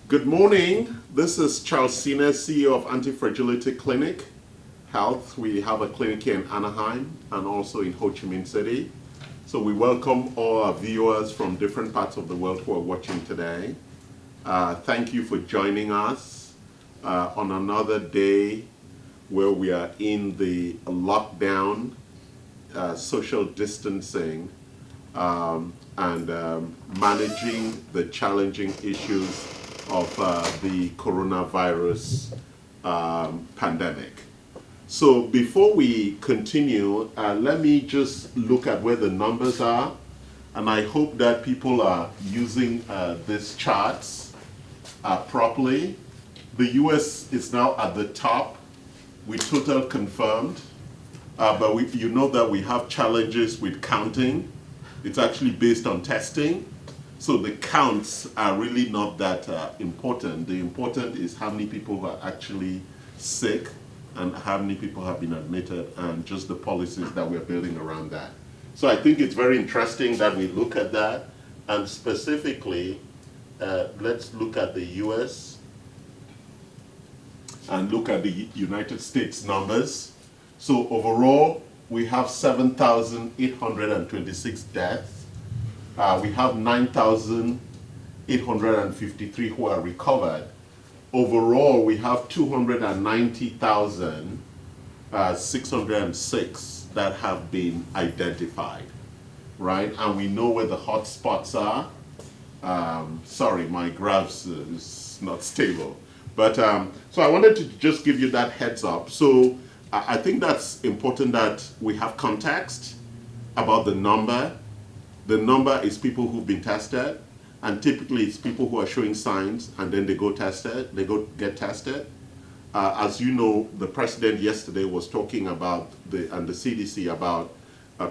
Good morning. This is Charles Sine, CEO of Anti-Fragility Clinic Health. We have a clinic here in Anaheim and also in Ho Chi Minh City. So we welcome all our viewers from different parts of the world who are watching today. Thank you for joining us on another day where we are in the lockdown, social distancing, and managing the challenging issues of the coronavirus pandemic. So before we continue, let me just look at where the numbers are, and I hope that people are using these charts properly. The US is now at the top with total confirmed, but you know that we have challenges with counting. It's actually based on testing. So the counts are really not that important. The important is how many people are actually sick and how many people have been admitted and just the policies that we're building around that. So I think it's very interesting that we look at that, and specifically, let's look at the US and look at the United States numbers. So overall, we have 7,826 deaths. We have 9,853 who are recovered. Overall, we have 290,606 that have been identified, right? And we know where the hot spots are. Sorry, my graphs is not stable. But so I wanted to just give you that heads up. So I think that's important that we have context about the number. The number is people who've been tested, and typically it's people who are showing signs and then they go get tested. As you know, the president yesterday was talking about and the CDC about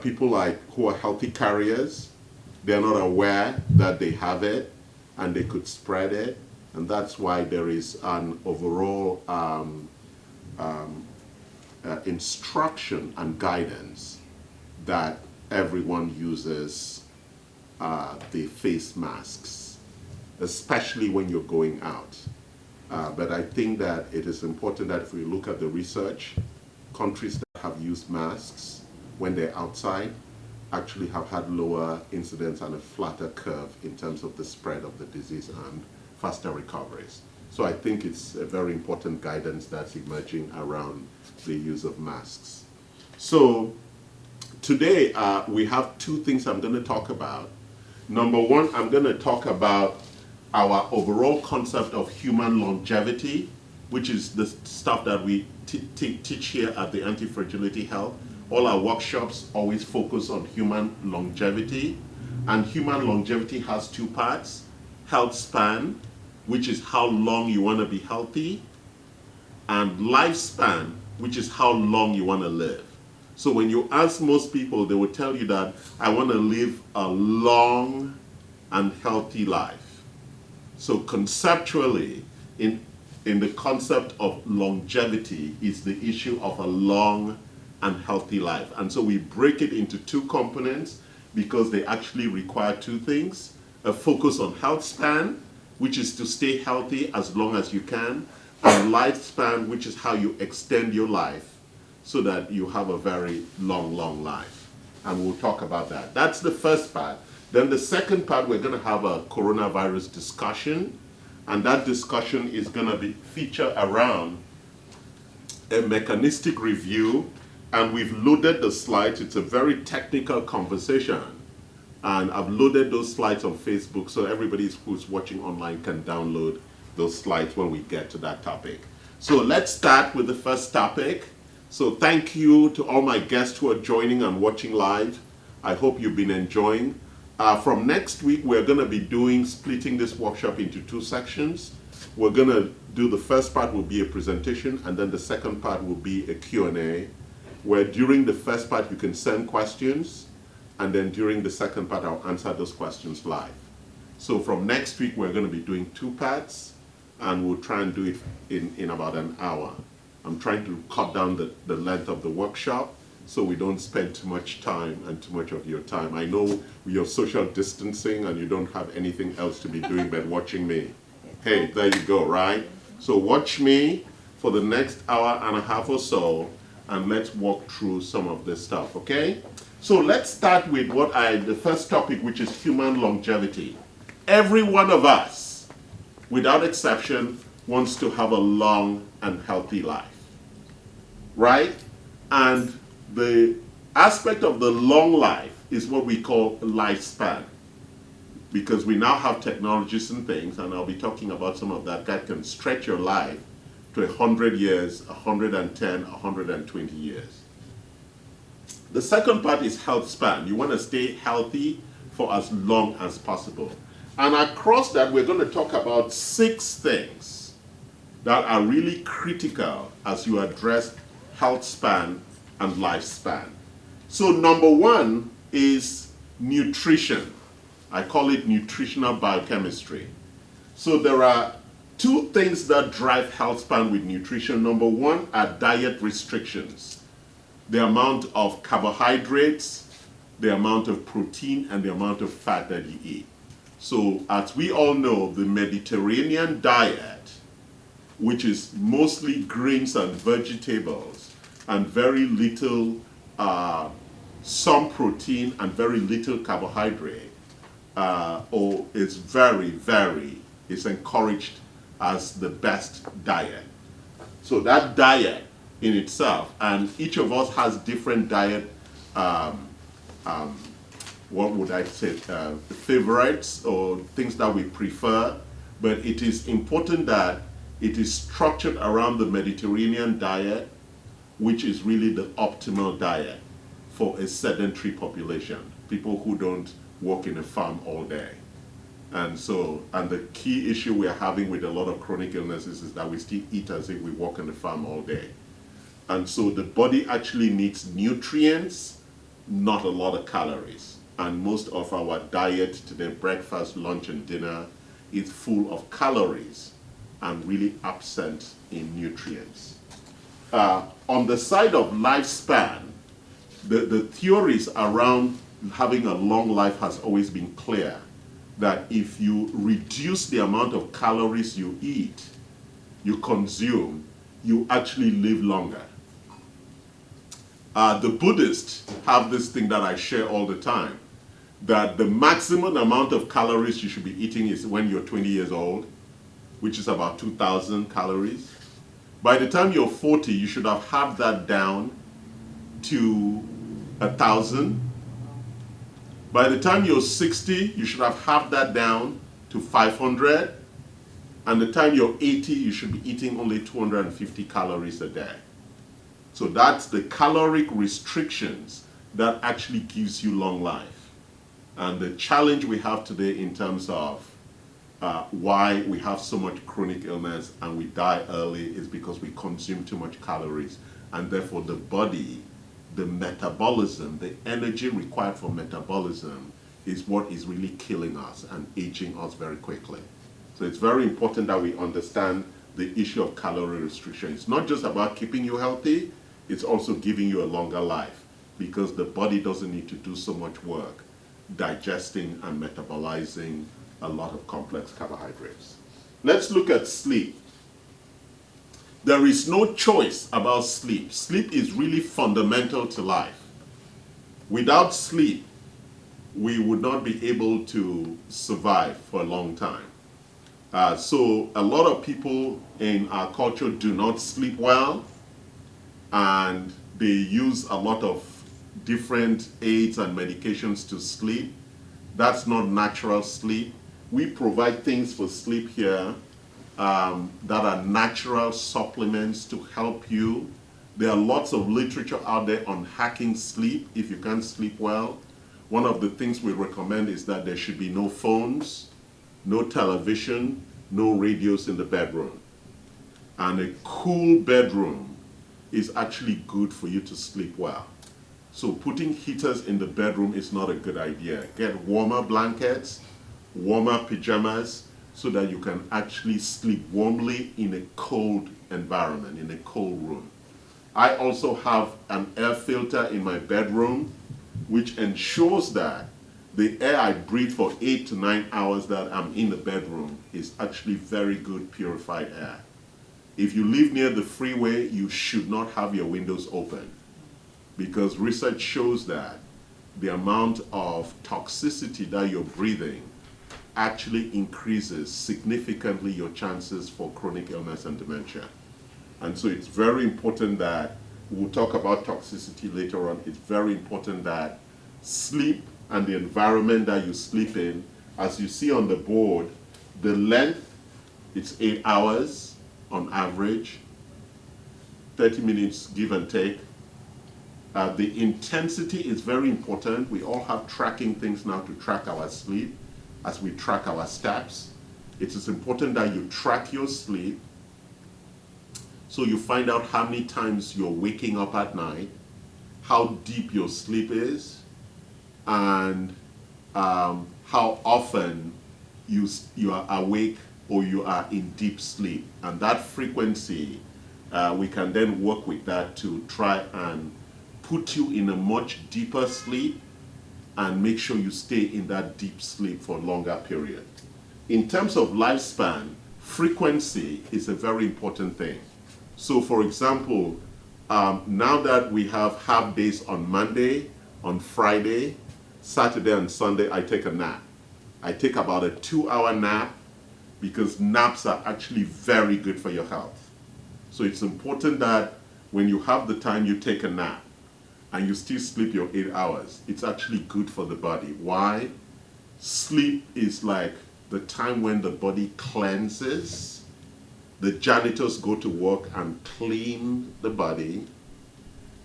people who are healthy carriers. They're not aware that they have it and they could spread it, and that's why there is an overall instruction and guidance that everyone uses the face masks, especially when you're going out. But I think that it is important that if we look at the research, countries that have used masks when they're outside actually have had lower incidence and a flatter curve in terms of the spread of the disease and faster recoveries. So I think it's a very important guidance that's emerging around the use of masks. So today we have two things I'm going to talk about. Number one, I'm going to talk about our overall concept of human longevity, which is the stuff that we teach here at the Anti-Fragility Health. All our workshops always focus on human longevity, and human longevity has two parts: health span, which is how long you want to be healthy, and lifespan, which is how long you want to live. So when you ask most people, they will tell you that I want to live a long and healthy life. So conceptually, in the concept of longevity is the issue of a long and healthy life. And so we break it into two components because they actually require two things: a focus on health span, which is to stay healthy as long as you can, and lifespan, which is how you extend your life so that you have a very long life. And we'll talk about that. That's the first part. Then the second part, we're going to have a coronavirus discussion, and that discussion is going to be featured around a mechanistic review, and we've loaded the slides. It's a very technical conversation, and I've loaded those slides on Facebook so everybody who's watching online can download those slides when we get to that topic. So let's start with the first topic. So thank you to all my guests who are joining and watching live. I hope you've been enjoying. From next week, we're going to be splitting this workshop into two sections. We're going to do the first part will be a presentation, and then the second part will be a Q&A, where during the first part you can send questions, and then during the second part I'll answer those questions live. So from next week, we're going to be doing two parts, and we'll try and do it in about an hour. I'm trying to cut down the length of the workshop so we don't spend too much time and too much of your time. I know you're social distancing and you don't have anything else to be doing but watching me. Hey, there you go, right? So watch me for the next hour and a half or so, and let's walk through some of this stuff, okay? So let's start with the first topic, which is human longevity. Every one of us, without exception, wants to have a long and healthy life, right? And the aspect of the long life is what we call lifespan, because we now have technologies and things, and I'll be talking about some of that can stretch your life to 100 years, 110, 120 years. The second part is health span. You want to stay healthy for as long as possible. And across that, we're going to talk about 6 things that are really critical as you address health span and lifespan. So number 1 is nutrition. I call it nutritional biochemistry. So there are 2 things that drive health span with nutrition. Number 1 are diet restrictions. The amount of carbohydrates, the amount of protein, and the amount of fat that you eat. So as we all know, the Mediterranean diet, which is mostly grains and vegetables, and very little, some protein and very little carbohydrate, is encouraged as the best diet. So that diet in itself, and each of us has different diet, what would I say, favorites or things that we prefer, but it is important that it is structured around the Mediterranean diet, which is really the optimal diet for a sedentary population, people who don't work in a farm all day. And the key issue we are having with a lot of chronic illnesses is that we still eat as if we work on the farm all day. And so the body actually needs nutrients, not a lot of calories. And most of our diet today, breakfast, lunch, and dinner, is full of calories and really absent in nutrients. On the side of lifespan, the theories around having a long life has always been clear, that if you reduce the amount of calories you eat, you consume, you actually live longer. The Buddhists have this thing that I share all the time, that the maximum amount of calories you should be eating is when you're 20 years old, which is about 2,000 calories. By the time you're 40, you should have halved that down to 1,000. By the time you're 60, you should have halved that down to 500. And the time you're 80, you should be eating only 250 calories a day. So that's the caloric restrictions that actually gives you long life. And the challenge we have today in terms of why we have so much chronic illness and we die early is because we consume too much calories. And therefore the body, the metabolism, the energy required for metabolism is what is really killing us and aging us very quickly. So it's very important that we understand the issue of calorie restriction. It's not just about keeping you healthy, it's also giving you a longer life, because the body doesn't need to do so much work digesting and metabolizing a lot of complex carbohydrates. Let's look at sleep. There is no choice about sleep. Sleep is really fundamental to life. Without sleep, we would not be able to survive for a long time. So a lot of people in our culture do not sleep well, and they use a lot of different aids and medications to sleep. That's not natural sleep. We provide things for sleep here that are natural supplements to help you. There are lots of literature out there on hacking sleep if you can't sleep well. One of the things we recommend is that there should be no phones, no television, no radios in the bedroom. And a cool bedroom is actually good for you to sleep well. So putting heaters in the bedroom is not a good idea. Get warmer blankets, warmer pajamas, so that you can actually sleep warmly in a cold environment, in a cold room. I also have an air filter in my bedroom, which ensures that the air I breathe for 8 to 9 hours that I'm in the bedroom is actually very good purified air. If you live near the freeway, you should not have your windows open, because research shows that the amount of toxicity that you're breathing actually increases significantly your chances for chronic illness and dementia. And so it's very important that, we'll talk about toxicity later on, it's very important that sleep and the environment that you sleep in, as you see on the board, the length, it's 8 hours on average, 30 minutes give and take. The intensity is very important. We all have tracking things now to track our sleep as we track our steps. It is important that you track your sleep so you find out how many times you're waking up at night, how deep your sleep is, and how often you are awake or you are in deep sleep. And that frequency, we can then work with that to try and put you in a much deeper sleep and make sure you stay in that deep sleep for a longer period. In terms of lifespan, frequency is a very important thing. So for example, now that we have half days on Monday, on Friday, Saturday and Sunday, I take a nap. I take about a 2-hour nap, because naps are actually very good for your health. So it's important that when you have the time, you take a nap and you still sleep your 8 hours. It's actually good for the body. Why? Sleep is like the time when the body cleanses. The janitors go to work and clean the body.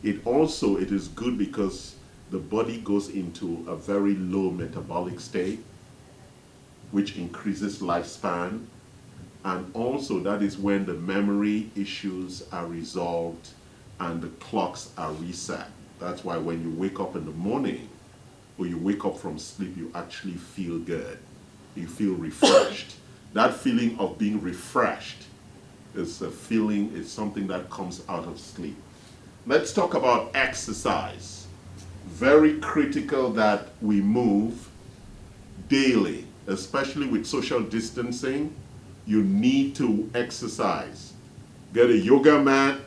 It is good because the body goes into a very low metabolic state, which increases lifespan. And also that is when the memory issues are resolved and the clocks are reset. That's why when you wake up in the morning or you wake up from sleep, you actually feel good. You feel refreshed. That feeling of being refreshed is a feeling, it's something that comes out of sleep. Let's talk about exercise. Very critical that we move daily, especially with social distancing. You need to exercise. Get a yoga mat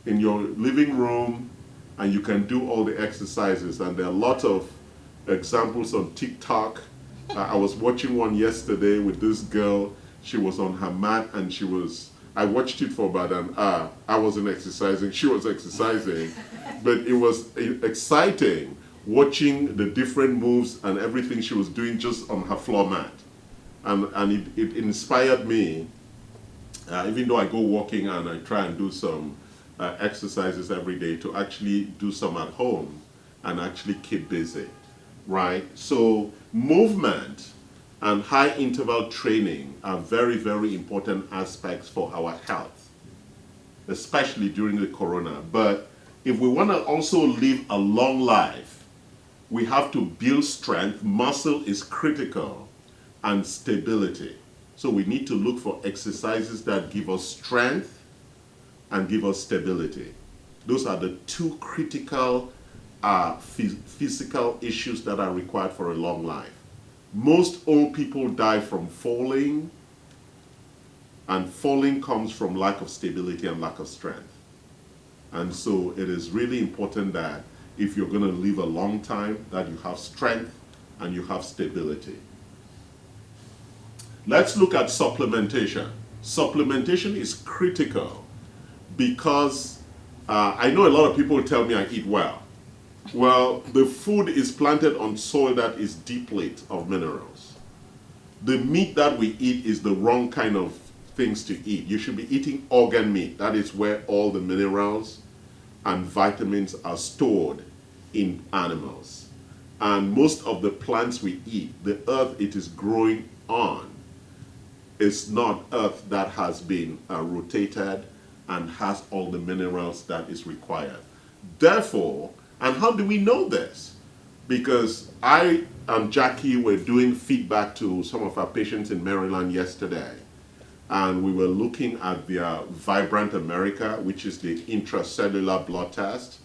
in your living room and you can do all the exercises. And there are a lot of examples on TikTok. I was watching one yesterday with this girl. She was on her mat and I watched it for about an hour. I wasn't exercising, she was exercising. But it was exciting watching the different moves and everything she was doing just on her floor mat. And it inspired me, even though I go walking and I try and do some exercises every day, to actually do some at home and actually keep busy, right? So movement and high interval training are very, very important aspects for our health, especially during the corona. But if we want to also live a long life, we have to build strength. Muscle is critical, and stability. So we need to look for exercises that give us strength and give us stability. Those are the two critical physical issues that are required for a long life. Most old people die from falling, and falling comes from lack of stability and lack of strength. And so it is really important that if you're going to live a long time, that you have strength and you have stability. Let's look at supplementation. Supplementation is critical because I know a lot of people tell me I eat well. Well, the food is planted on soil that is depleted of minerals. The meat that we eat is the wrong kind of things to eat. You should be eating organ meat. That is where all the minerals and vitamins are stored in animals. And most of the plants we eat, the earth it is growing on, is not earth that has been rotated and has all the minerals that is required. Therefore, and how do we know this? Because I and Jackie were doing feedback to some of our patients in Maryland yesterday, and we were looking at their Vibrant America, which is the intracellular blood test,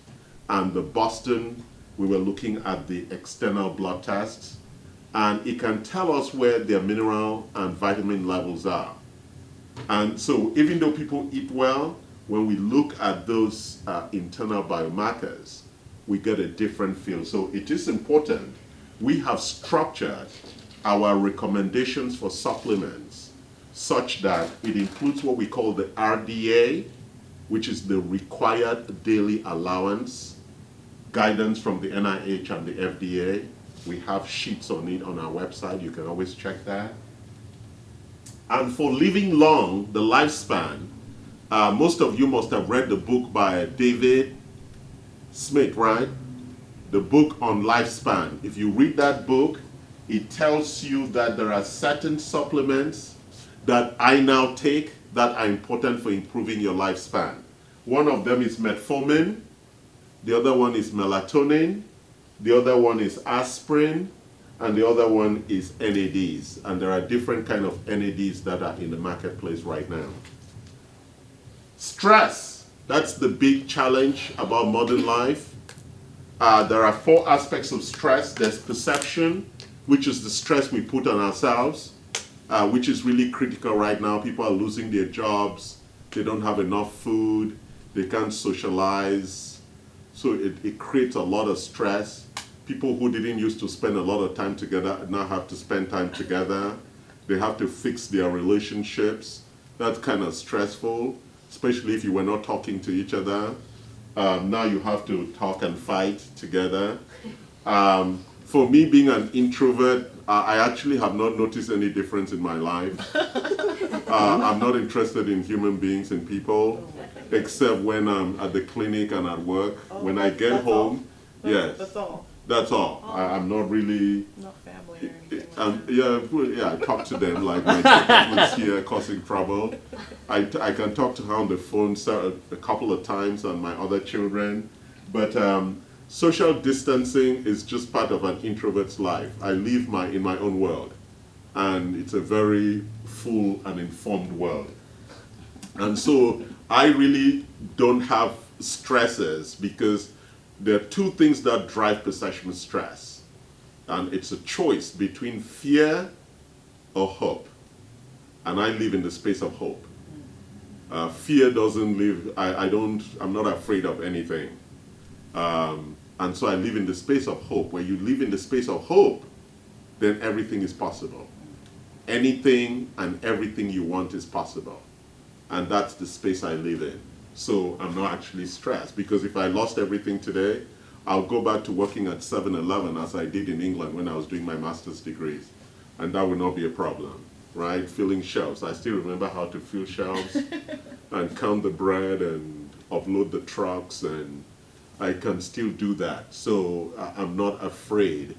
and the Boston we were looking at the external blood tests, and it can tell us where their mineral and vitamin levels are. And so even though people eat well, when we look at those internal biomarkers, we get a different feel. So it is important. We have structured our recommendations for supplements such that it includes what we call the RDA, which is the required daily allowance, guidance from the NIH and the FDA. We have sheets on it on our website. You can always check that. And for living long, the lifespan, most of you must have read the book by David Smith, right? The book on lifespan. If you read that book, it tells you that there are certain supplements that I now take that are important for improving your lifespan. One of them is metformin, the other one is melatonin, the other one is aspirin, and the other one is NADs. And there are different kind of NADs that are in the marketplace right now. Stress, that's the big challenge about modern life. There are 4 aspects of stress. There's perception, which is the stress we put on ourselves, which is really critical right now. People are losing their jobs, they don't have enough food, they can't socialize. So it creates a lot of stress. People who didn't used to spend a lot of time together now have to spend time together. They have to fix their relationships. That's kind of stressful, especially if you were not talking to each other. Now you have to talk and fight together. For me, being an introvert, I actually have not noticed any difference in my life. I'm not interested in human beings and people, except when I'm at the clinic and at work. When I get home, yes. That's all. That's all. I'm not really. Not family or anything. I talk to them like my partner's here causing trouble. I can talk to her on the phone a couple of times and my other children, but social distancing is just part of an introvert's life. I live in my own world, and it's a very full and informed world. And so I really don't have stresses because there are 2 things that drive perception stress. And it's a choice between fear or hope. And I live in the space of hope. Fear doesn't live, I'm not afraid of anything. And so I live in the space of hope. Where you live in the space of hope, then everything is possible. Anything and everything you want is possible. And that's the space I live in. So I'm not actually stressed, because if I lost everything today, I'll go back to working at 7-Eleven as I did in England when I was doing my master's degrees. And that would not be a problem, right? Filling shelves. I still remember how to fill shelves and count the bread and upload the trucks, and I can still do that. So I'm not afraid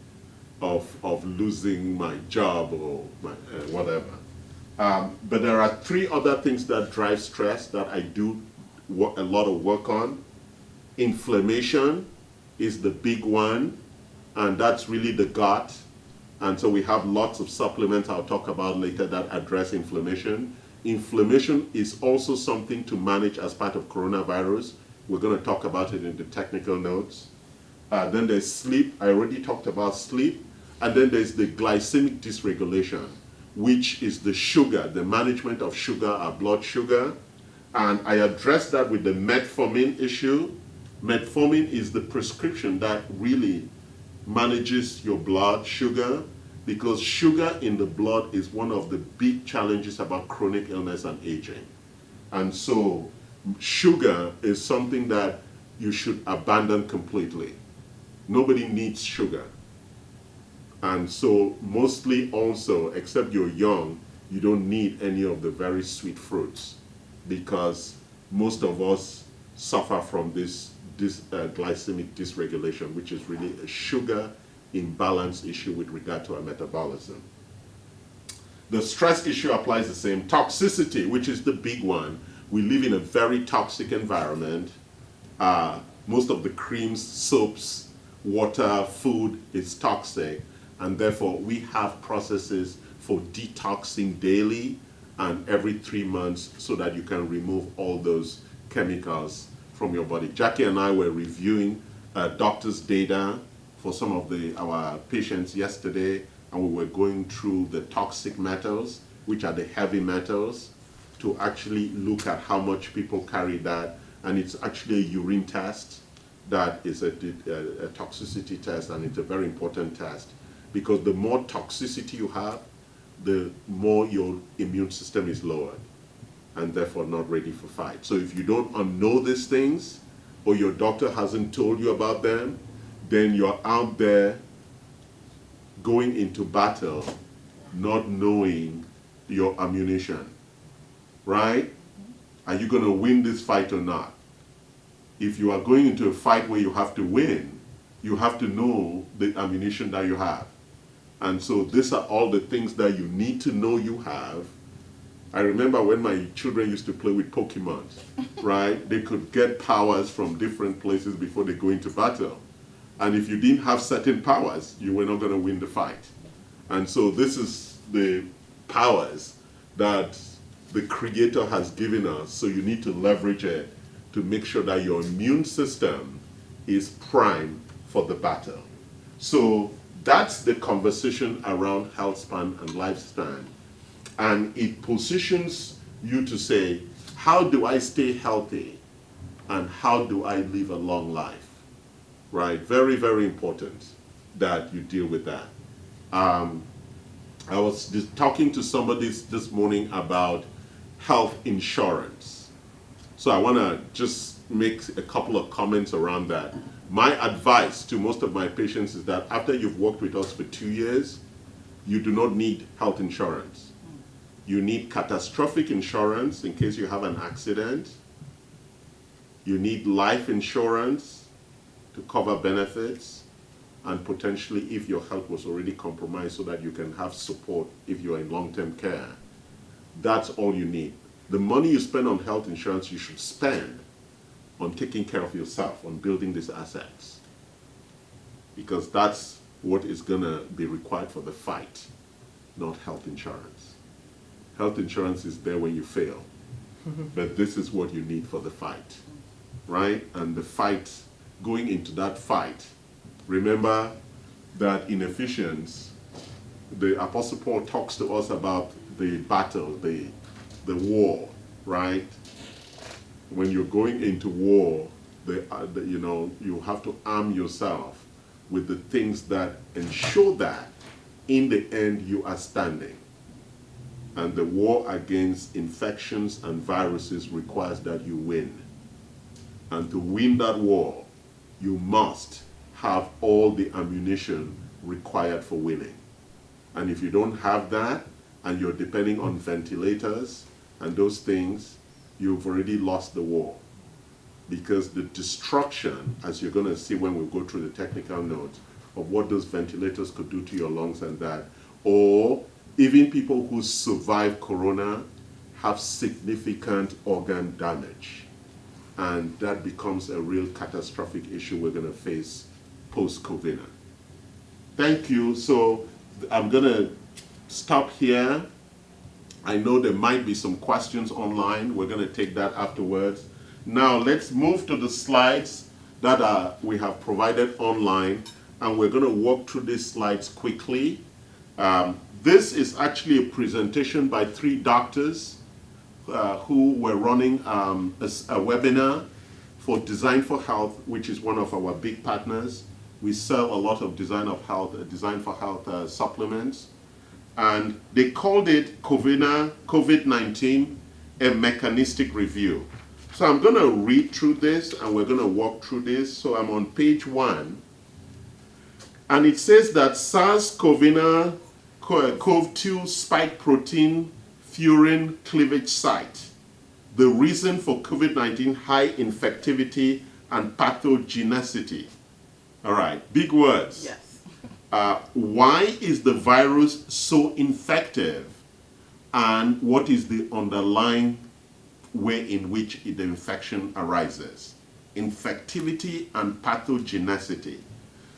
of losing my job or my whatever. But there are 3 other things that drive stress that I do a lot of work on. Inflammation is the big one, and that's really the gut. And so we have lots of supplements I'll talk about later that address inflammation. Inflammation is also something to manage as part of coronavirus. We're going to talk about it in the technical notes. Then there's sleep. I already talked about sleep. And then there's the glycemic dysregulation, which is the sugar, the management of sugar, our blood sugar. And I addressed that with the metformin issue. Metformin is the prescription that really manages your blood sugar, because sugar in the blood is one of the big challenges about chronic illness and aging. And so sugar is something that you should abandon completely. Nobody needs sugar. And so mostly also, except you're young, you don't need any of the very sweet fruits, because most of us suffer from this glycemic dysregulation, which is really a sugar imbalance issue with regard to our metabolism. The stress issue applies the same. Toxicity, which is the big one. We live in a very toxic environment. Most of the creams, soaps, water, food is toxic, and therefore we have processes for detoxing daily and every 3 months so that you can remove all those chemicals from your body. Jackie and I were reviewing doctors' data for some of our patients yesterday, and we were going through the toxic metals, which are the heavy metals, to actually look at how much people carry that. And it's actually a urine test that is a toxicity test, and it's a very important test, because the more toxicity you have, the more your immune system is lowered and therefore not ready for fight. So if you don't know these things, or your doctor hasn't told you about them, then you're out there going into battle not knowing your ammunition, right? Are you going to win this fight or not? If you are going into a fight where you have to win, you have to know the ammunition that you have. And so these are all the things that you need to know you have. I remember when my children used to play with Pokemon, right? They could get powers from different places before they go into battle. And if you didn't have certain powers, you were not going to win the fight. And so this is the powers that the Creator has given us. So you need to leverage it to make sure that your immune system is primed for the battle. So that's the conversation around health span and lifespan. And it positions you to say, how do I stay healthy? And how do I live a long life? Right? Very, very important that you deal with that. I was talking to somebody this morning about health insurance. So I want to just make a couple of comments around that. My advice to most of my patients is that after you've worked with us for 2 years, you do not need health insurance. You need catastrophic insurance in case you have an accident. You need life insurance to cover benefits, and potentially if your health was already compromised so that you can have support if you're in long-term care. That's all you need. The money you spend on health insurance, you should spend on taking care of yourself, on building these assets. Because that's what is going to be required for the fight, not health insurance. Health insurance is there when you fail. But this is what you need for the fight, right? And the fight, going into that fight, remember that in Ephesians, the Apostle Paul talks to us about the battle, the war, right? When you're going into war, you have to arm yourself with the things that ensure that in the end you are standing. And the war against infections and viruses requires that you win. And to win that war, you must have all the ammunition required for winning. And if you don't have that, and you're depending on ventilators and those things, you've already lost the war. Because the destruction, as you're going to see when we go through the technical notes, of what those ventilators could do to your lungs and that, or even people who survive corona have significant organ damage. And that becomes a real catastrophic issue we're going to face post-COVID. Thank you. So I'm going to stop here. I know there might be some questions online. We're going to take that afterwards. Now let's move to the slides that we have provided online, and we're going to walk through these slides quickly. This is actually a presentation by 3 doctors who were running a webinar for Design for Health, which is one of our big partners. We sell a lot of Design for Health supplements. And they called it COVID-19, a mechanistic review. So I'm going to read through this, and we're going to walk through this. So I'm on page 1. And it says that SARS-CoV-2 spike protein furin cleavage site, the reason for COVID-19 high infectivity and pathogenicity. All right, big words. Yes. Why is the virus so infective, and what is the underlying way in which the infection arises? Infectivity and pathogenicity.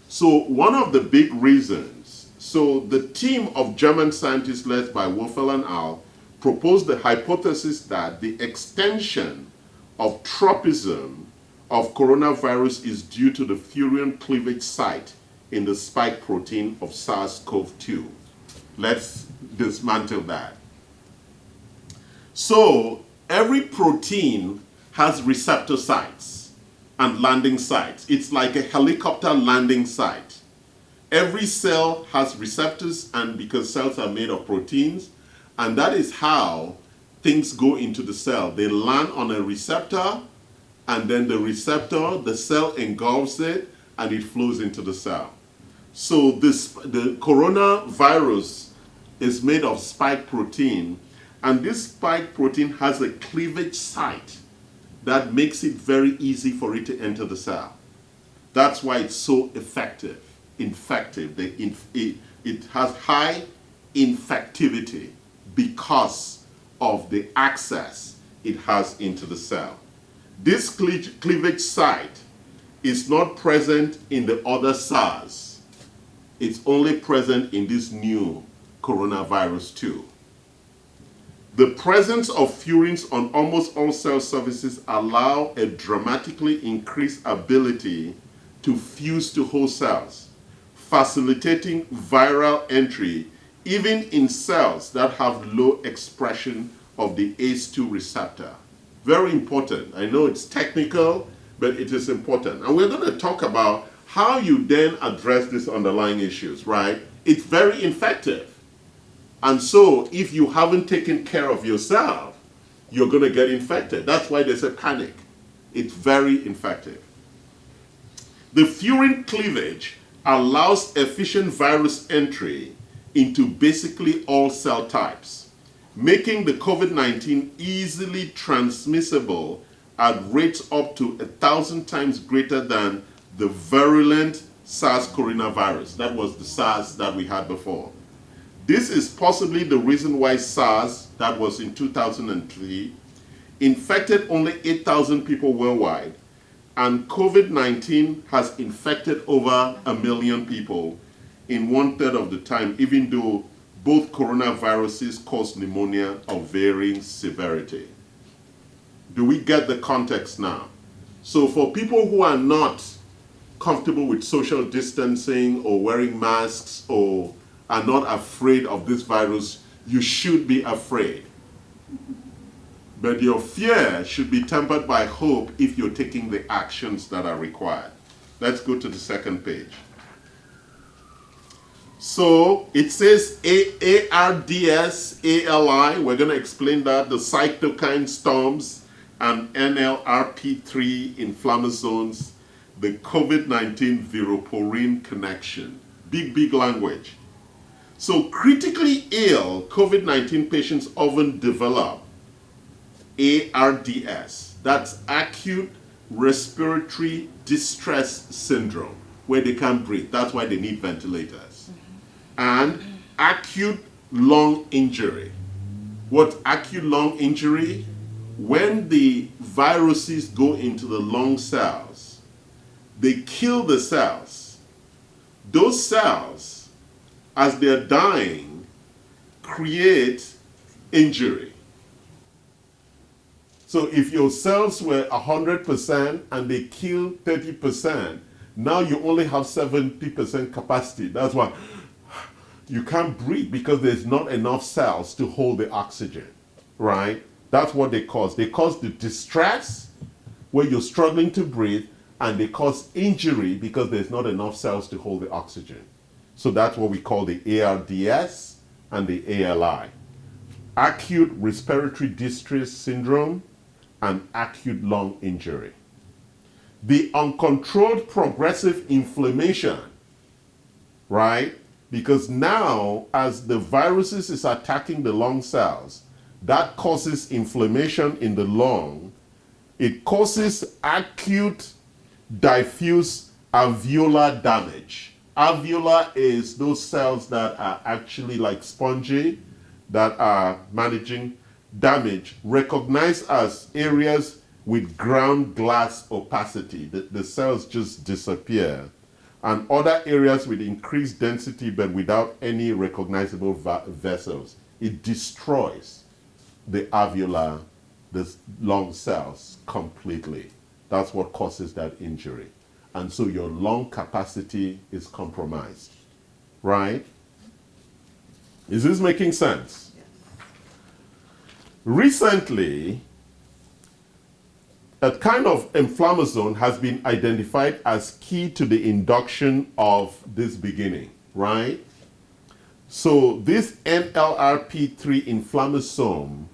So one of the big reasons, so the team of German scientists led by Wolfel and al. Proposed the hypothesis that the extension of tropism of coronavirus is due to the furin cleavage site in the spike protein of SARS-CoV-2. Let's dismantle that. So every protein has receptor sites and landing sites. It's like a helicopter landing site. Every cell has receptors, and because cells are made of proteins, and that is how things go into the cell. They land on a receptor, and then the receptor, the cell engulfs it, and it flows into the cell. So the coronavirus is made of spike protein, and this spike protein has a cleavage site that makes it very easy for it to enter the cell. That's why it's so effective. It has high infectivity because of the access it has into the cell. This cleavage site is not present in the other SARS. It's only present in this new coronavirus 2. The presence of furins on almost all cell surfaces allow a dramatically increased ability to fuse to host cells, facilitating viral entry even in cells that have low expression of the ACE2 receptor. Very important. I know it's technical, but it is important. And we're going to talk about how you then address these underlying issues, right? It's very effective. And so if you haven't taken care of yourself, you're going to get infected. That's why there's a panic. It's very effective. The furin cleavage allows efficient virus entry into basically all cell types, making the COVID-19 easily transmissible at rates up to 1,000 times greater than the virulent SARS coronavirus. That was the SARS that we had before. This is possibly the reason why SARS, that was in 2003, infected only 8,000 people worldwide, and COVID-19 has infected over 1 million people in 1/3 of the time, even though both coronaviruses cause pneumonia of varying severity. Do we get the context now? So for people who are not comfortable with social distancing or wearing masks or are not afraid of this virus, you should be afraid. But your fear should be tempered by hope if you're taking the actions that are required. Let's go to the second page. So it says ARDS, ALI, we're going to explain that, the cytokine storms and NLRP3 inflammasomes, the COVID-19 viroporine connection. Big language. So critically ill COVID-19 patients often develop ARDS, that's acute respiratory distress syndrome, where they can't breathe. That's why they need ventilators. And acute lung injury. What's acute lung injury? When the viruses go into the lung cells, they kill the cells. Those cells, as they're dying, create injury. So if your cells were 100% and they kill 30%, now you only have 70% capacity. That's why you can't breathe, because there's not enough cells to hold the oxygen, right? That's what they cause. They cause the distress where you're struggling to breathe, and they cause injury because there's not enough cells to hold the oxygen. So that's what we call the ARDS and the ALI. Acute respiratory distress syndrome and acute lung injury. The uncontrolled progressive inflammation, right? Because now, as the viruses is attacking the lung cells, that causes inflammation in the lung. It causes acute diffuse alveolar damage. Alveolar is those cells that are actually like spongy, that are managing damage, recognized as areas with ground glass opacity. The cells just disappear. And other areas with increased density but without any recognizable vessels. It destroys the alveolar, the lung cells completely. That's what causes that injury. and so your lung capacity is compromised, right? Is this making sense? Yes. Recently, a kind of inflammasome has been identified as key to the induction of this beginning, right? So this NLRP3 inflammasome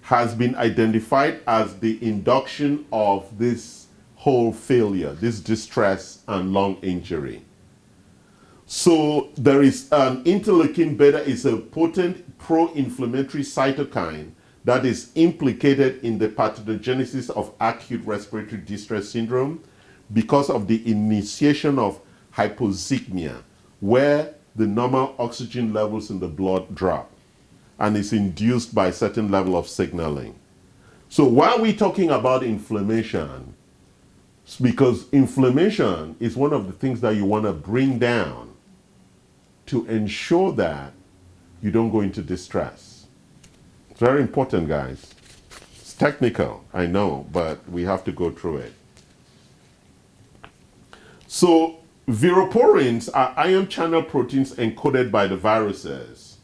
has been identified as the induction of this whole failure, this distress and lung injury. So there is an interleukin beta is a potent pro-inflammatory cytokine that is implicated in the pathogenesis of acute respiratory distress syndrome because of the initiation of hypoxemia, where the normal oxygen levels in the blood drop and is induced by a certain level of signaling. So while we're talking about inflammation, because inflammation is one of the things that you want to bring down to ensure that you don't go into distress. It's very important, guys. It's technical, I know, but we have to go through it. So viroporins are ion channel proteins encoded by the viruses.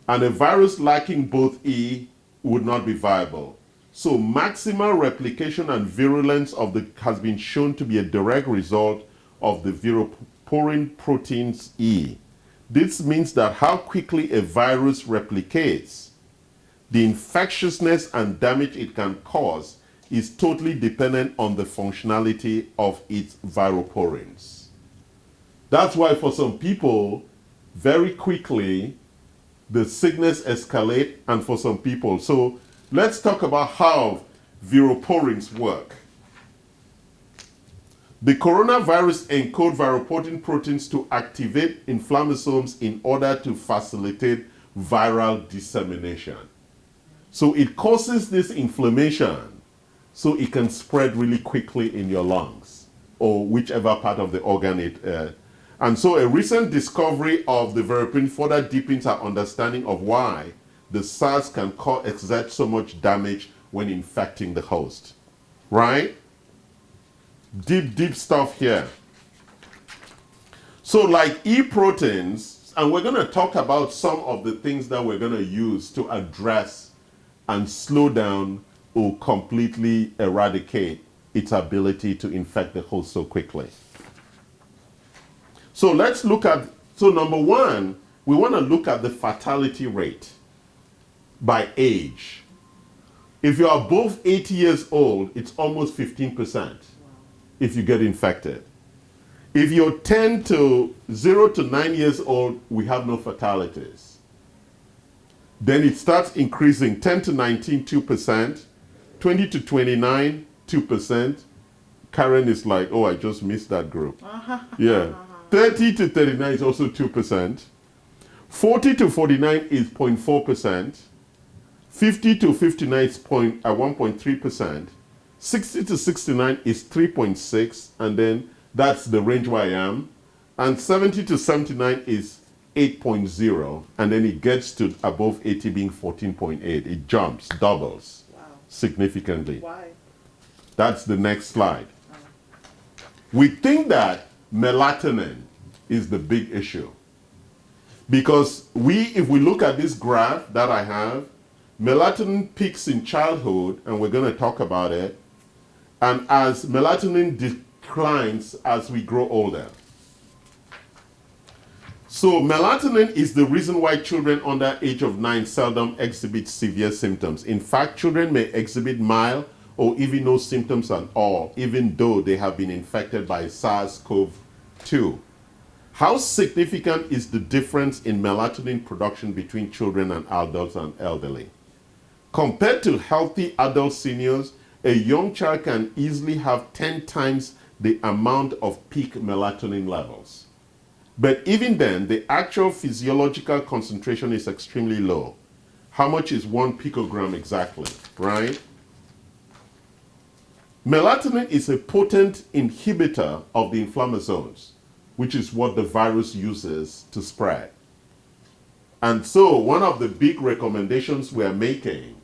And a virus lacking both E would not be viable. So maximal replication and virulence has been shown to be a direct result of the viroporin proteins E. This means that how quickly a virus replicates, the infectiousness and damage it can cause is totally dependent on the functionality of its viroporins. That's why for some people, very quickly, the sickness escalate, and for some people. So let's talk about how viroporins work. The coronavirus encode viroporin proteins to activate inflammasomes in order to facilitate viral dissemination. So it causes this inflammation so it can spread really quickly in your lungs or whichever part of the organ it and so a recent discovery of the viroporin further deepens our understanding of why the SARS can exert so much damage when infecting the host. Right? Deep stuff here. So like E proteins, and we're going to talk about some of the things that we're going to use to address and slow down or completely eradicate its ability to infect the host so quickly. So let's look at, so number one, we want to look at the fatality rate by age. If you're above 80 years old, it's almost 15% if you get infected. If you're 0 to 9 years old, we have no fatalities. Then it starts increasing, 10 to 19, 2%, 20 to 29, 2%. Karen is like, oh, I just missed that group. Yeah. 30 to 39 is also 2%. 40 to 49 is 0.4%. 50 to 59 is 1.3%. 60 to 69 is 3.6%, and then that's the range where I am. And 70 to 79 is 8.0, and then it gets to above 80 being 14.8. It jumps, doubles significantly. Why? That's the next slide. We think that melatonin is the big issue. Because if we look at this graph that I have, melatonin peaks in childhood, and we're going to talk about it, and as melatonin declines as we grow older. So melatonin is the reason why children under age of 9 seldom exhibit severe symptoms. In fact, children may exhibit mild or even no symptoms at all, even though they have been infected by SARS-CoV-2. How significant is the difference in melatonin production between children and adults and elderly? Compared to healthy adult seniors, a young child can easily have 10 times the amount of peak melatonin levels. But even then, the actual physiological concentration is extremely low. How much is 1 picogram exactly, right? Melatonin is a potent inhibitor of the inflammasomes, which is what the virus uses to spread. And so one of the big recommendations we're making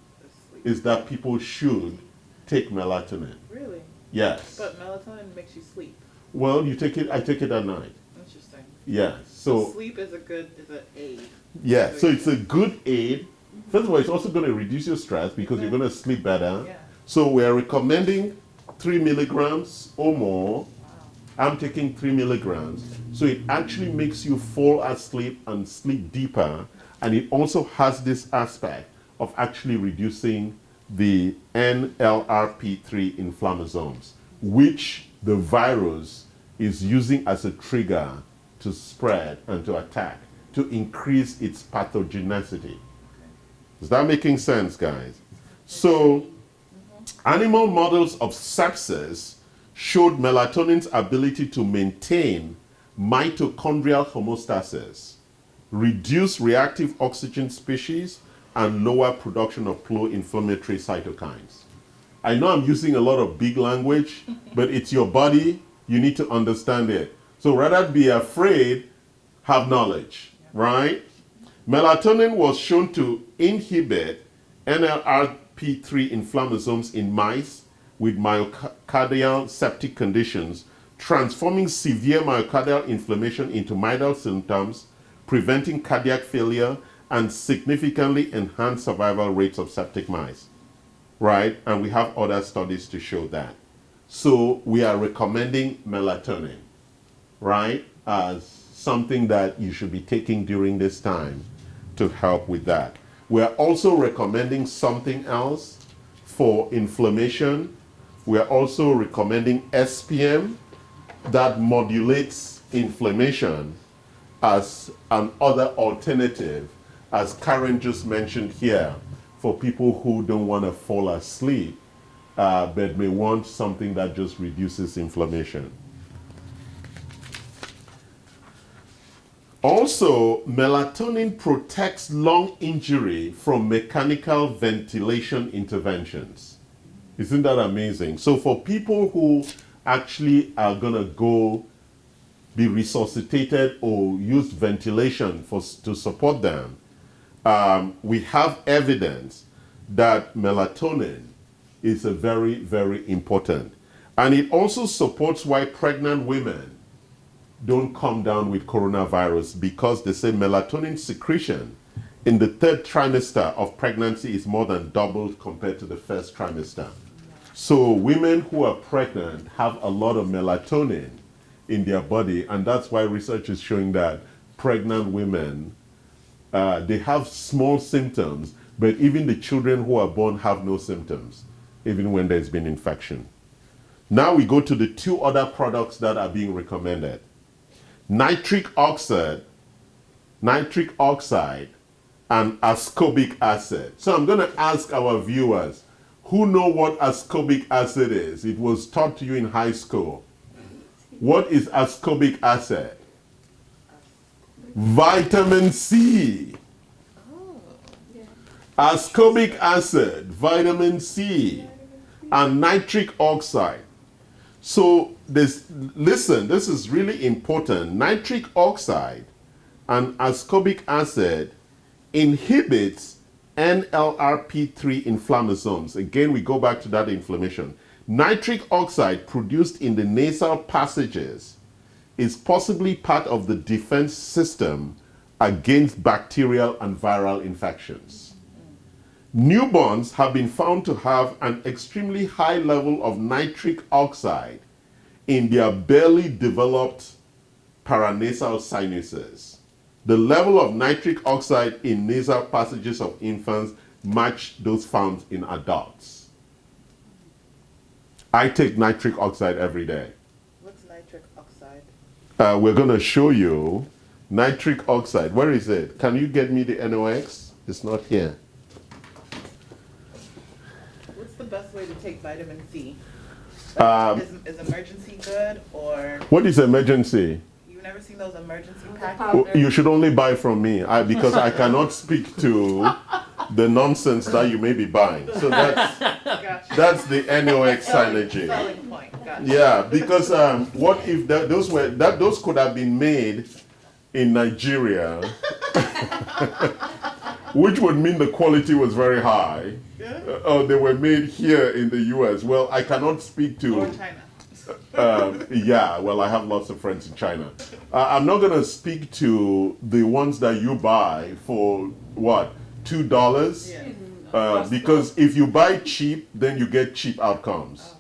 is that people should take melatonin. Really? Yes. But melatonin makes you sleep. Well, you take it. I take it at night. Interesting. Yeah. So sleep is an aid. yeah. So it's a good aid. First of all, it's also going to reduce your stress because you're going to sleep better. Yeah. So we are recommending 3 milligrams or more. Wow. I'm taking 3 milligrams. So it actually makes you fall asleep and sleep deeper. And it also has this aspect of actually reducing the NLRP3 inflammasomes, which the virus is using as a trigger to spread and to attack, to increase its pathogenicity. Is that making sense, guys? So, animal models of sepsis showed melatonin's ability to maintain mitochondrial homeostasis, reduce reactive oxygen species, and lower production of pro-inflammatory cytokines. I know I'm using a lot of big language, but it's your body, you need to understand it. So rather than be afraid, have knowledge, right? Melatonin was shown to inhibit NLRP3 inflammasomes in mice with myocardial septic conditions, transforming severe myocardial inflammation into mild symptoms, preventing cardiac failure, and significantly enhanced survival rates of septic mice, right? And we have other studies to show that. So we are recommending melatonin, right, as something that you should be taking during this time to help with that. We're also recommending something else for inflammation. We're also recommending SPM that modulates inflammation as an other alternative, as Karen just mentioned here, for people who don't want to fall asleep, but may want something that just reduces inflammation. Also, melatonin protects lung injury from mechanical ventilation interventions. Isn't that amazing? So for people who actually are going to go be resuscitated or use ventilation to support them, we have evidence that melatonin is a very, very important. And it also supports why pregnant women don't come down with coronavirus, because they say melatonin secretion in the third trimester of pregnancy is more than doubled compared to the first trimester. So women who are pregnant have a lot of melatonin in their body, and that's why research is showing that pregnant women, they have small symptoms, but even the children who are born have no symptoms, even when there's been infection. Now we go to the two other products that are being recommended. Nitric oxide, and ascorbic acid. So I'm going to ask our viewers, who know what ascorbic acid is? It was taught to you in high school. What is ascorbic acid? Vitamin C. Oh, yeah. Ascorbic acid, vitamin C, and nitric oxide. So listen, this is really important. Nitric oxide and ascorbic acid inhibits NLRP3 inflammasomes. Again, we go back to that inflammation. Nitric oxide produced in the nasal passages is possibly part of the defense system against bacterial and viral infections. Newborns have been found to have an extremely high level of nitric oxide in their barely developed paranasal sinuses. The level of nitric oxide in nasal passages of infants match those found in adults. I take nitric oxide every day. What's nitric oxide? We're going to show you nitric oxide. Where is it? Can you get me the NOx? It's not here. What's the best way to take vitamin C? Is emergency good, or? What is emergency? You've never seen those emergency packets? You should only buy from me because I cannot speak to the nonsense that you may be buying. So that's the NOx synergy. Selling point. Gotcha. Yeah, because what if those could have been made in Nigeria, which would mean the quality was very high. Yeah. They were made here in the US. Well, I cannot speak to. Or China. Yeah, well, I have lots of friends in China. I'm not going to speak to the ones that you buy for what, $2? Yeah. Because if you buy cheap, then you get cheap outcomes.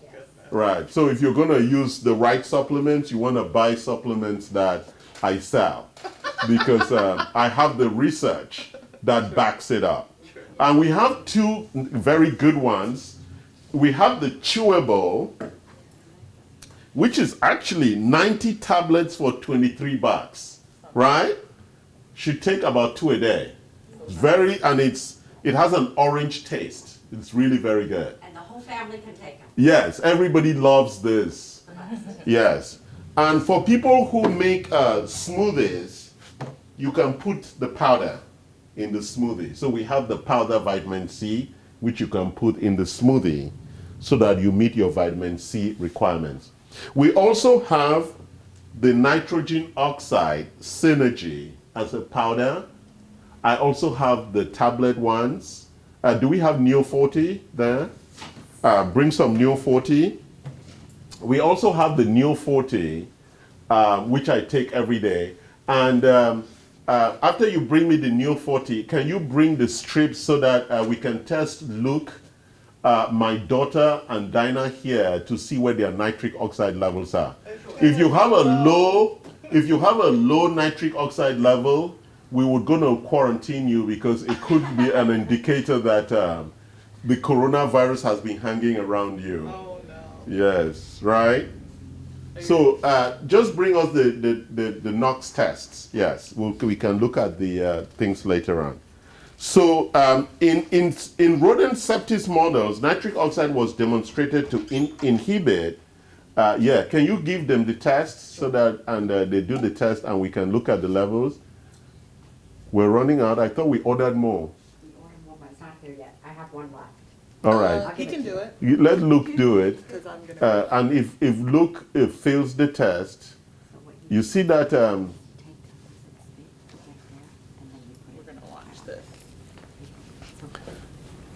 Right. So if you're going to use the right supplements, you want to buy supplements that I sell, because I have the research that backs it up. And we have two very good ones. We have the chewable, which is actually 90 tablets for $23, right? Should take about 2 a day. And it has an orange taste. It's really very good. And the whole family can take them. Yes, everybody loves this. Yes. And for people who make smoothies, you can put the powder in the smoothie. So we have the powder vitamin C, which you can put in the smoothie so that you meet your vitamin C requirements. We also have the nitrogen oxide synergy as a powder. I also have the tablet ones. Do we have Neo 40 there? Bring some Neo 40. We also have the Neo 40, which I take every day. And after you bring me the Neo 40, can you bring the strips so that we can test Luke, my daughter, and Dinah here to see where their nitric oxide levels are? If you have a low nitric oxide level, we were going to quarantine you because it could be an indicator that the coronavirus has been hanging around you. Oh no. Yes, right? So just bring us the NOx tests. Yes, we can look at the things later on. So in rodent sepsis models, nitric oxide was demonstrated to inhibit. Can you give them the tests so that they do the test and we can look at the levels? We're running out. I thought we ordered more. We ordered more, but it's not here yet. I have one left. All right. He can do it. Let Luke do it. 'Cause I'm gonna. And if Luke fails the test, So what you see that take them, put it there, and then you put We're it. gonna watch this.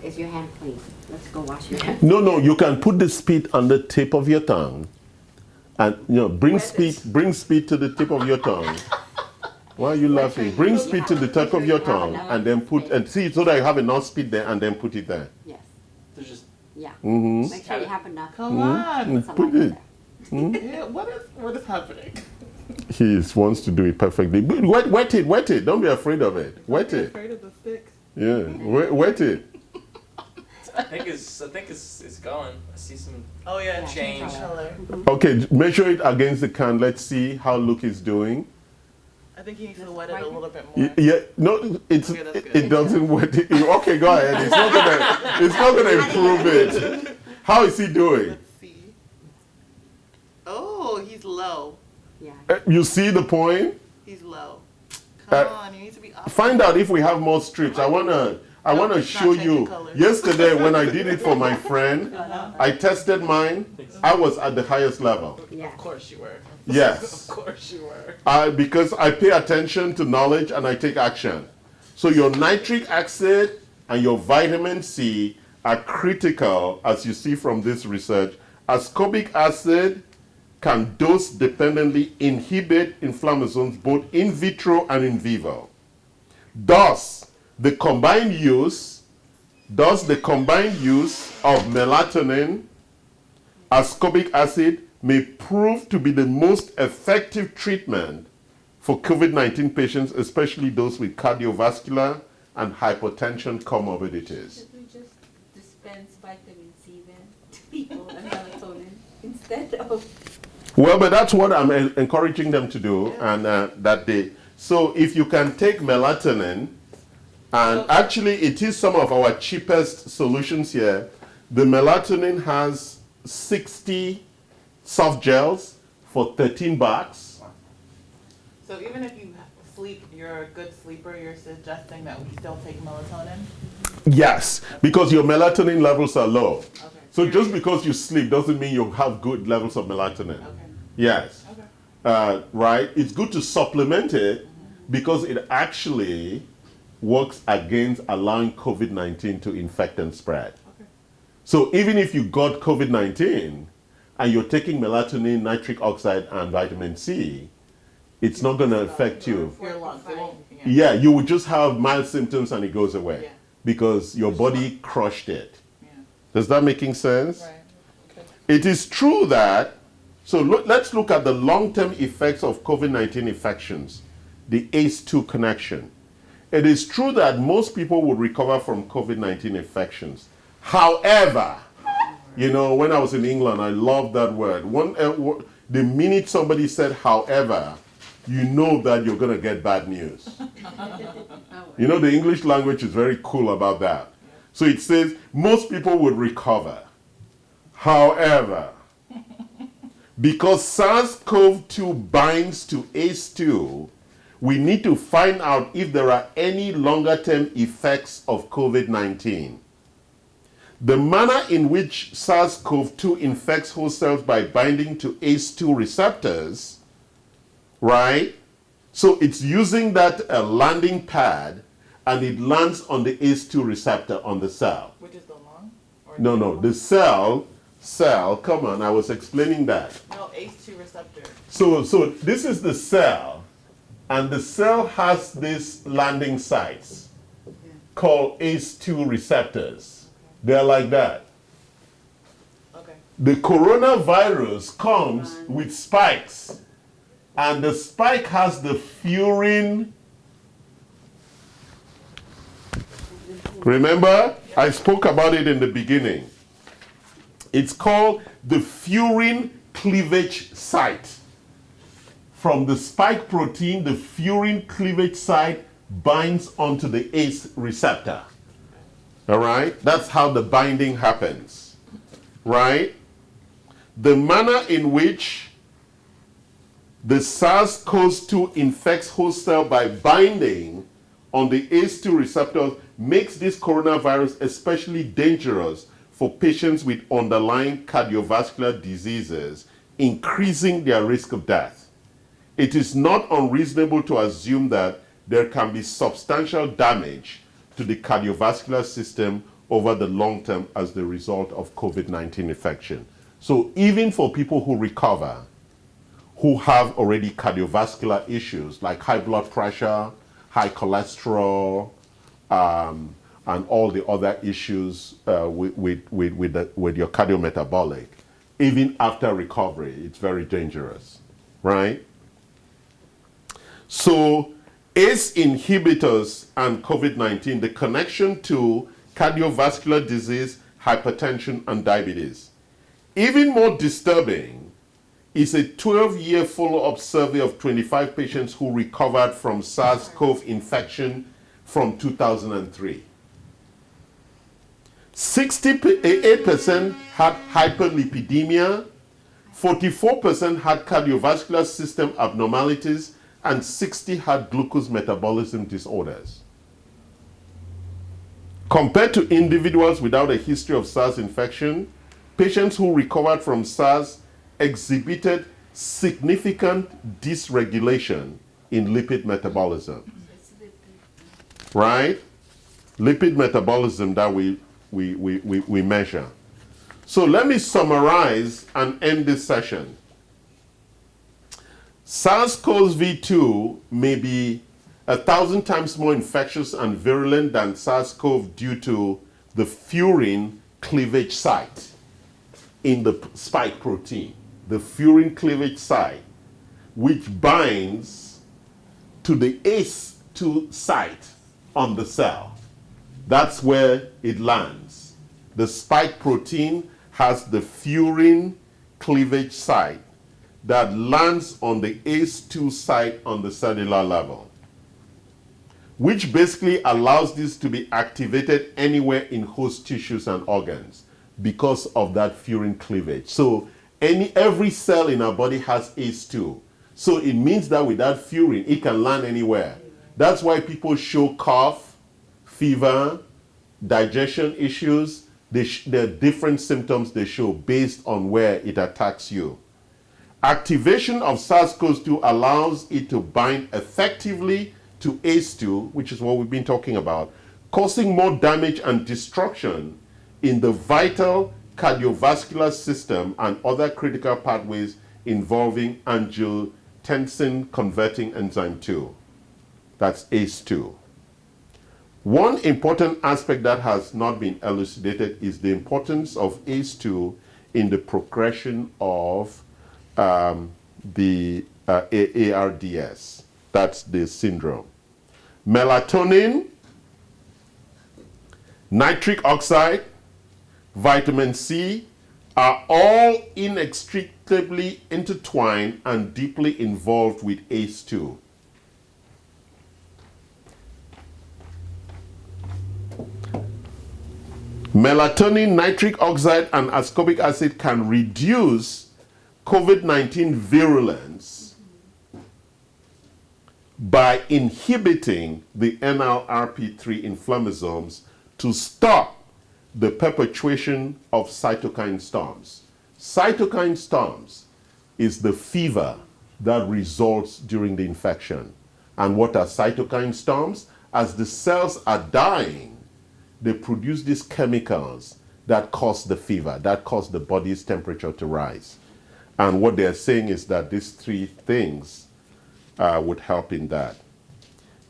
Is your hand clean? Let's go wash your hands. no, you can put the spit on the tip of your tongue, and bring spit to the tip of your tongue. Why are you laughing? Bring spit to the tip of your tongue, and then see so that you have enough spit there, and then put it there. Yes. There's just Yeah. Mm-hmm. Make sure you have enough. Come on. Put it. Yeah, what is happening? He wants to do it perfectly. Wet it. Don't be afraid of it. Wet I'm it. afraid of the sticks. Yeah, wet it. I think it's going. I see some. Oh yeah, Change. color. Okay, measure it against the can. Let's see how Luke is doing. I think he needs to wet it a little bit more. Yeah, no, Okay, that's good. it doesn't wet it. Okay, go ahead. It's not gonna improve it. How is he doing? Let's see. Oh, he's low. Yeah. You see the point? He's low. Come Uh, on, you need to be up. Find out if we have more strips. I wanna it's show not changing you. colors. Yesterday when I did it for my friend, I tested mine. I was at the highest level. Yeah. Of course you were. Yes. Of course you were. Because I pay attention to knowledge and I take action. So your nitric acid and your vitamin C are critical, as you see from this research. Ascorbic acid can dose-dependently inhibit inflammations both in vitro and in vivo. Thus, the combined use of melatonin, ascorbic acid, may prove to be the most effective treatment for COVID-19 patients, especially those with cardiovascular and hypertension comorbidities. Should we just dispense vitamin C then to people and melatonin instead of? Well, but that's what I'm encouraging them to do, and that they. So if you can take melatonin, and actually it is some of our cheapest solutions here. The melatonin has 60 soft gels for $13. So even if you sleep, you're a good sleeper, you're suggesting that we still take melatonin? Yes, because your melatonin levels are low. Okay. So just because you sleep doesn't mean you have good levels of melatonin. Okay. Yes. Okay. Right? It's good to supplement it because it actually works against allowing COVID-19 to infect and spread. Okay. So even if you got COVID-19 and you're taking melatonin, nitric oxide, and vitamin C, it's not going to affect you. Your lungs, it won't, Yeah, you will just have mild symptoms and it goes away Yeah. because your body crushed it. Yeah. Does that making sense? Right. Okay. It is true that, so let's look at the long-term effects of COVID-19 infections, the ACE2 connection. It is true that most people would recover from COVID-19 infections. However, you know, when I was in England, I loved that word. The minute somebody said however, you know that you're going to get bad news. You know, the English language is very cool about that. So it says most people would recover. However, because SARS-CoV-2 binds to ACE2, we need to find out if there are any longer-term effects of COVID-19. The manner in which SARS-CoV-2 infects host cells by binding to ACE2 receptors, right? So it's using that landing pad, and it lands on the ACE2 receptor on the cell. Which is the lung? Or No, the cell, come on, I was explaining that. No, ACE2 receptor. So this is the cell, and the cell has these landing sites called ACE2 receptors. They're like that. Okay. The coronavirus comes with spikes, and the spike has the furin. Remember, I spoke about it in the beginning. It's called the furin cleavage site. From the spike protein, the furin cleavage site binds onto the ACE receptor. All right? That's how the binding happens. Right? The manner in which the SARS-CoV-2 infects host cell by binding on the ACE2 receptors makes this coronavirus especially dangerous for patients with underlying cardiovascular diseases, increasing their risk of death. It is not unreasonable to assume that there can be substantial damage to the cardiovascular system over the long term as the result of COVID-19 infection. So even for people who recover, who have already cardiovascular issues like high blood pressure, high cholesterol, and all the other issues with your cardiometabolic, even after recovery, it's very dangerous, right? So ACE inhibitors and COVID-19, the connection to cardiovascular disease, hypertension, and diabetes. Even more disturbing is a 12-year follow-up survey of 25 patients who recovered from SARS-CoV infection from 2003. 68% had hyperlipidemia, 44% had cardiovascular system abnormalities, and 60 had glucose metabolism disorders. Compared to individuals without a history of SARS infection, patients who recovered from SARS exhibited significant dysregulation in lipid metabolism. Right? Lipid metabolism that we measure. So let me summarize and end this session. SARS-CoV-2 may be 1,000 times more infectious and virulent than SARS-CoV due to the furin cleavage site in the spike protein. The furin cleavage site, which binds to the ACE2 site on the cell. That's where it lands. The spike protein has the furin cleavage site that lands on the ACE2 site on the cellular level, which basically allows this to be activated anywhere in host tissues and organs because of that furin cleavage. So every cell in our body has ACE2. So it means that with that furin, it can land anywhere. That's why people show cough, fever, digestion issues. There are different symptoms they show based on where it attacks you. Activation of SARS-CoV-2 allows it to bind effectively to ACE2, which is what we've been talking about, causing more damage and destruction in the vital cardiovascular system and other critical pathways involving angiotensin converting enzyme 2. That's ACE2. One important aspect that has not been elucidated is the importance of ACE2 in the progression of the ARDS. That's the syndrome. Melatonin, nitric oxide, vitamin C are all inextricably intertwined and deeply involved with ACE2. Melatonin, nitric oxide, and ascorbic acid can reduce COVID-19 virulence by inhibiting the NLRP3 inflammasomes to stop the perpetuation of cytokine storms. Cytokine storms is the fever that results during the infection. And what are cytokine storms? As the cells are dying, they produce these chemicals that cause the fever, that cause the body's temperature to rise. And what they're saying is that these three things would help in that.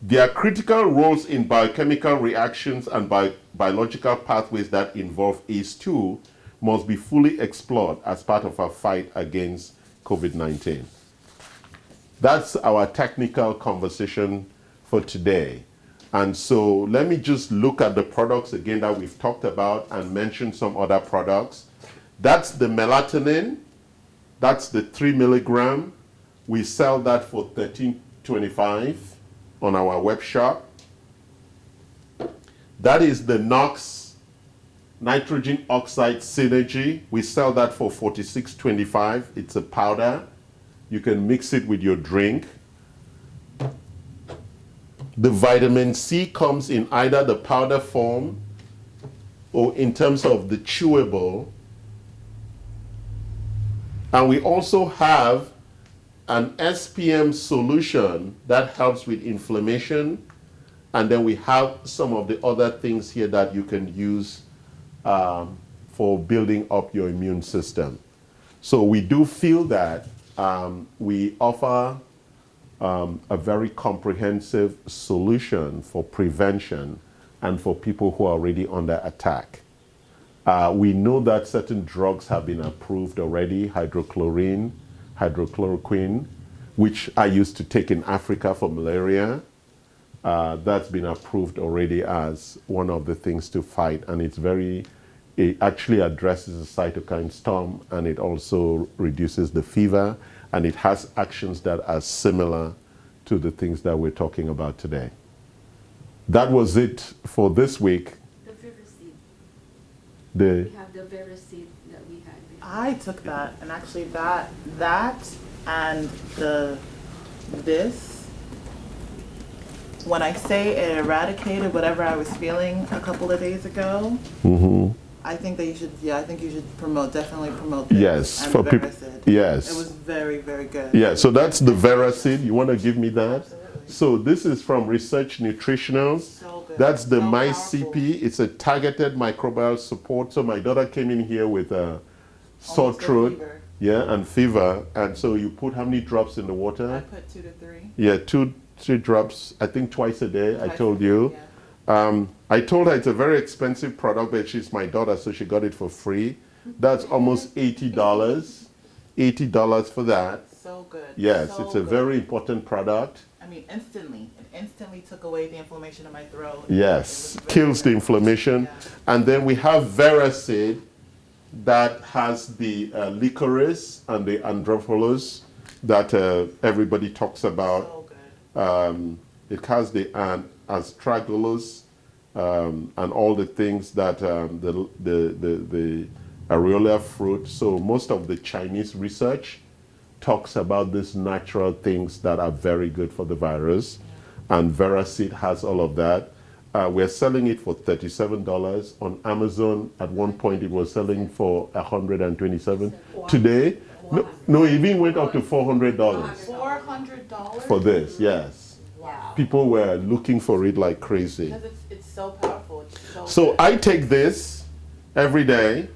There are critical roles in biochemical reactions and biological pathways that involve ACE2 must be fully explored as part of our fight against COVID-19. That's our technical conversation for today. And so let me just look at the products again that we've talked about and mention some other products. That's the melatonin. That's the 3 milligram. We sell that for $13.25 on our web shop. That is the NOx nitrogen oxide synergy. We sell that for $46.25. It's a powder. You can mix it with your drink. The vitamin C comes in either the powder form or in terms of the chewable. And we also have an SPM solution that helps with inflammation. And then we have some of the other things here that you can use for building up your immune system. So we do feel that we offer a very comprehensive solution for prevention and for people who are already under attack. We know that certain drugs have been approved already, hydrochloroquine, which I used to take in Africa for malaria. That's been approved already as one of the things to fight, and it actually addresses the cytokine storm, and it also reduces the fever, and it has actions that are similar to the things that we're talking about today. That was it for this week. The Vivaseed. We have the Vivaseed that we had. I took that, and actually that and this, when I say it eradicated whatever I was feeling a couple of days ago, I think that you should, definitely promote this. Yes, and for people. Veracid. Yes. It was very, very good. Yeah, so that's the Veracid. You want to give me that? Absolutely. So this is from Research Nutritionals. So good. That's the So MyCP. powerful. It's a targeted microbial support. So my daughter came in here with a sore Almost a throat. fever. Yeah, and fever. And so you put how many drops in the I water? put 2 to 3. Yeah, 2-3 drops, I think twice a day, I Twice told a day, you. yeah. I told her it's a very expensive product, but she's my daughter, so she got it for free. That's almost $80. $80 for that. So good. Yes, so it's a good. very important product. I mean, instantly. It instantly took away the inflammation in my throat. Yes, It was very, kills the very- inflammation. Yeah. And then we have Veracid that has the licorice and the andropholos that everybody talks about. So good. It has the astragalus and all the things that the areola fruit. So most of the Chinese research talks about these natural things that are very good for the virus, and Veracid has all of that. We're selling it for $37 on Amazon. At one point, it was selling for $127. Today, no, it even went up to $400 $400 for this. Yes, Wow. people were looking for it like crazy. Because it's so powerful. It's so So good. I take this every day,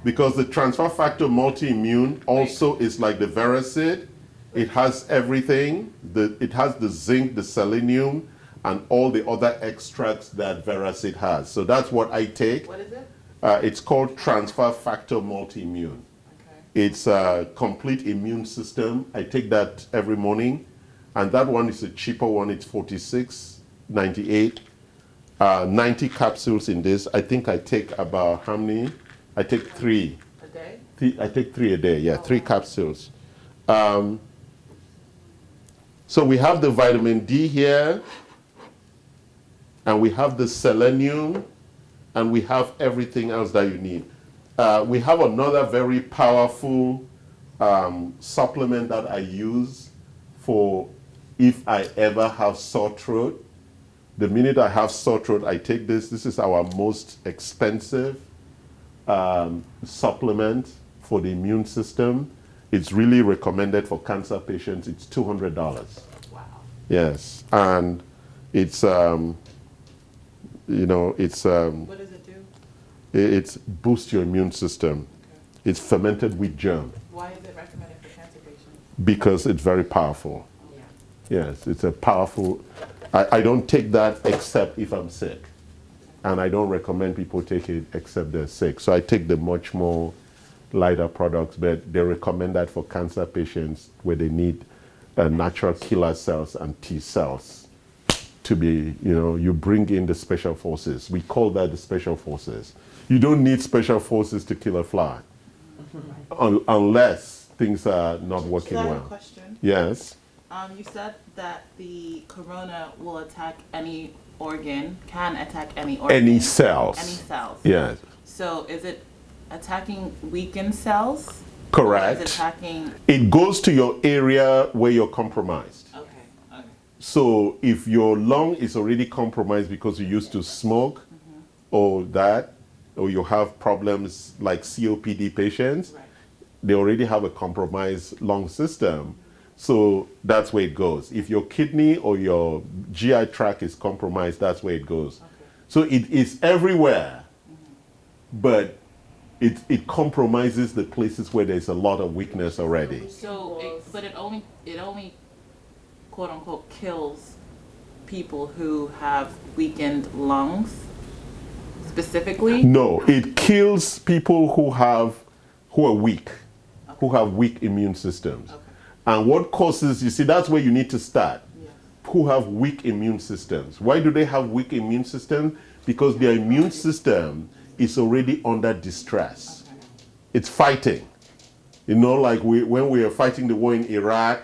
because the transfer factor multi-immune also is like the Veracid. It has everything. It has the zinc, the selenium, and all the other extracts that Veracid has. So that's what I take. What is it? It's called transfer factor multi-immune. Okay. It's a complete immune system. I take that every morning, and that one is a cheaper one. It's $46.98. 90 capsules in this. I think I take about how many? I take 3. A day? I take 3 a day. Yeah, 3 capsules. So we have the vitamin D here, and we have the selenium, and we have everything else that you need. We have another very powerful supplement that I use for if I ever have sore throat. The minute I have sore throat, I take this. This is our most expensive supplement for the immune system. It's really recommended for cancer patients. It's $200. Wow. Yes, and it's What does it do? It's boost your immune system. Okay. It's fermented wheat germ Why is it recommended for cancer patients? because it's very powerful. Yeah. Yes, it's a powerful. I don't take that except if I'm sick, and I don't recommend people take it except they're sick. So I take the much more lighter products, but they recommend that for cancer patients where they need natural killer cells and T cells to be, you bring in the special forces. We call that the special forces. You don't need special forces to kill a fly unless things are not working So I have a well. question. Yes. You said that the corona will attack any organ, can attack any organ. Any cells. Any cells. Yes. So is it attacking weakened cells? Correct. Or is it attacking... It goes to your area where you're compromised. Okay. Okay. So if your lung is already compromised because you used to smoke or you have problems like COPD patients, Right. they already have a compromised lung system. So that's where it goes. If your kidney or your GI tract is compromised, that's where it goes. Okay. So it is everywhere, but it compromises the places where there's a lot of weakness already. So, it only, quote unquote, kills people who have weakened lungs, specifically. No, it kills people who are weak, who have weak immune systems. Okay. And what causes, you see, that's where you need to start. Yes. Who have weak immune systems. Why do they have weak immune systems? Because their immune system is already under distress. Okay. It's fighting. Like when we were fighting the war in Iraq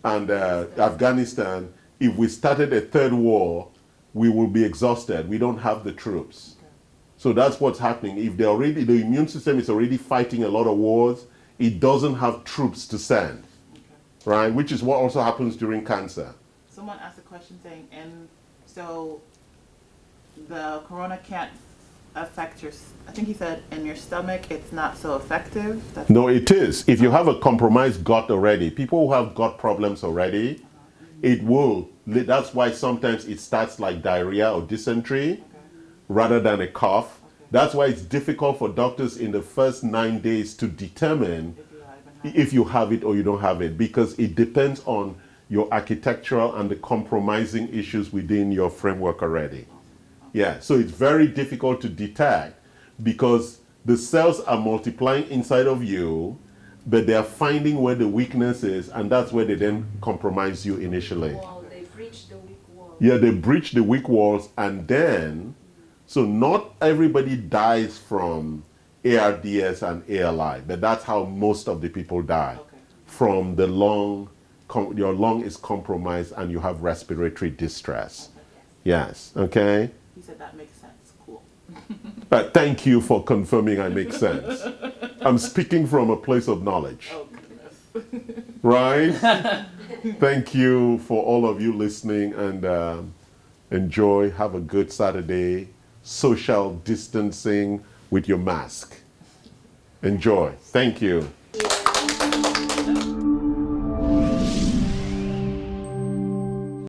and Afghanistan, if we started a third war, we will be exhausted. We don't have the troops. Okay. So that's what's happening. If the immune system is already fighting a lot of wars, it doesn't have troops to send. Right, which is what also happens during cancer. Someone asked a question saying, and so the corona can't affect your, I think he said, in your stomach, it's not so effective? No, it is. If you have a compromised gut already, people who have gut problems already, it will. That's why sometimes it starts like diarrhea or dysentery rather than a cough. That's why it's difficult for doctors in the first 9 days to determine if you have it or you don't have it, because it depends on your architectural and the compromising issues within your framework already. Yeah, so it's very difficult to detect because the cells are multiplying inside of you, but they're finding where the weakness is, and that's where they then compromise you initially. Wall, they breach the weak wall. Yeah, they breach the weak walls, and then, so not everybody dies from ARDS and ALI, but that's how most of the people die. Okay. From the lung, your lung is compromised and you have respiratory distress. Yes, okay? He said that makes sense. Cool. Thank you for confirming I make sense. I'm speaking from a place of knowledge. Oh, goodness. Right? Thank you for all of you listening, and enjoy. Have a good Saturday. Social distancing with your mask. Enjoy. Thank you.